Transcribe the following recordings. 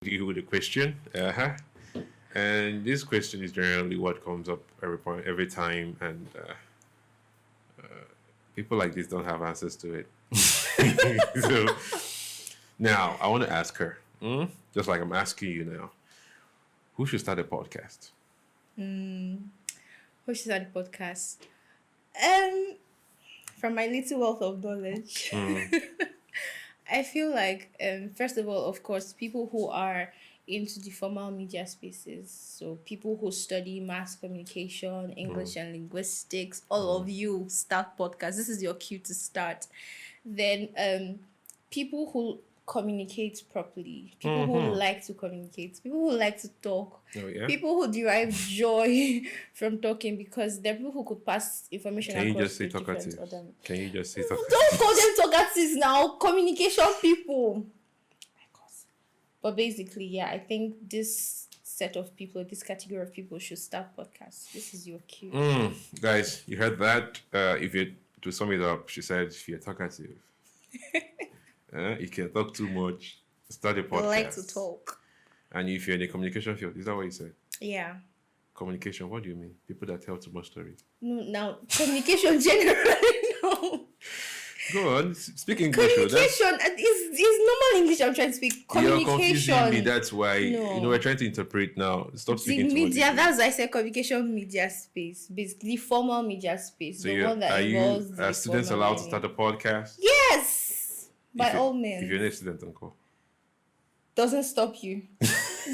You with a question. And this question is generally what comes up every time, and people like this don't have answers to it. So now I want to ask her, just like I'm asking you now, who should start a podcast? Who should start the podcast? Um, from my little wealth of knowledge, I feel like first of all, of course, people who are into the formal media spaces, so people who study mass communication, English and linguistics, all of you start podcasts. This is your cue to start. Then people who communicate properly, people who like to communicate, people who like to talk, Oh yeah. people who derive joy from talking, because there are people who could pass information Can you across just say to different talkative? other. Can you just say talkative? Don't call them talkatives now. Communication people. But basically, yeah, I think this set of people, this category of people should start podcasts. This is your cue. Guys, you heard that? If you to sum it up, she said, if you're talkative, you can talk too much, start a I podcast. like to talk. And if you're in the communication field, is that what you said? Yeah. Communication, what do you mean? People that tell too much stories. No, now communication generally, no. Go on, speak English. Communication is normal English. I'm trying to speak. You're Communication. confusing me. That's why No. we're trying to interpret now. Stop The speaking too media, much. that's why I said communication media space, basically formal media space, So the one that are involves you students formal allowed to learning. start a podcast? Yes, by all means. If you're a student, uncle. Doesn't stop you.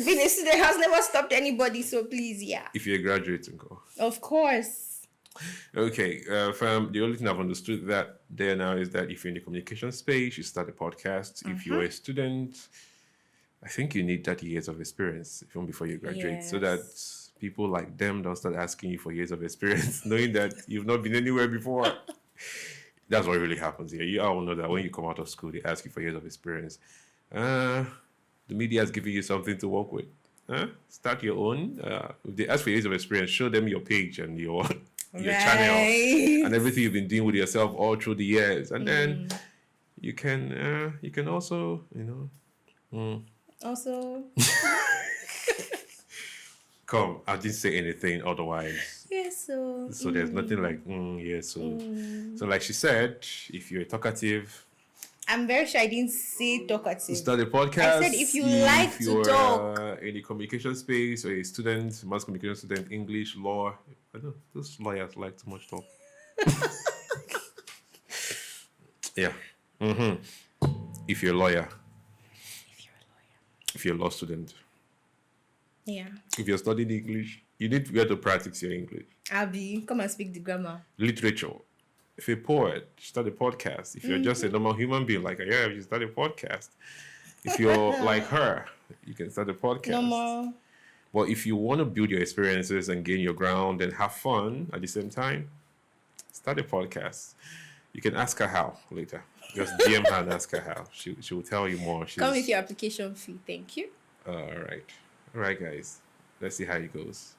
Being a student has never stopped anybody, so please, yeah. If you're a graduate, uncle. Of course. Okay, fam, the only thing I've understood that there now is that if you're in the communication space, you start a podcast. If you're a student, I think you need 30 years of experience even before you graduate, so that people like them don't start asking you for years of experience, knowing that you've not been anywhere before. That's what really happens here. You all know that when you come out of school, they ask you for years of experience. The media is giving you something to work with. Start your own. If they ask for years of experience, show them your page and your channel and everything you've been doing with yourself all through the years, and then you can also Also, come. I didn't say anything otherwise. yes, So there's nothing like so like she said, if you're talkative, I'm very sure I didn't say talkative. start a podcast. I said if you like to you're, talk. in the communication space, or a student, mass communication student, English, law. I don't know, those lawyers like too much talk. Yeah. If you're a lawyer. If you're a law student. Yeah. If you're studying English, you need to be able to practice your English. Abby, come and speak the grammar. Literature. If you're a poet, start a podcast. If you're just a normal human being like you start a podcast. If you're like her, you can start a podcast. Normal. But if you want to build your experiences and gain your ground and have fun at the same time, start a podcast. You can ask her how later. Just DM her and ask her how. She will tell you more. Come with your application fee. Thank you. All right, guys. Let's see how it goes.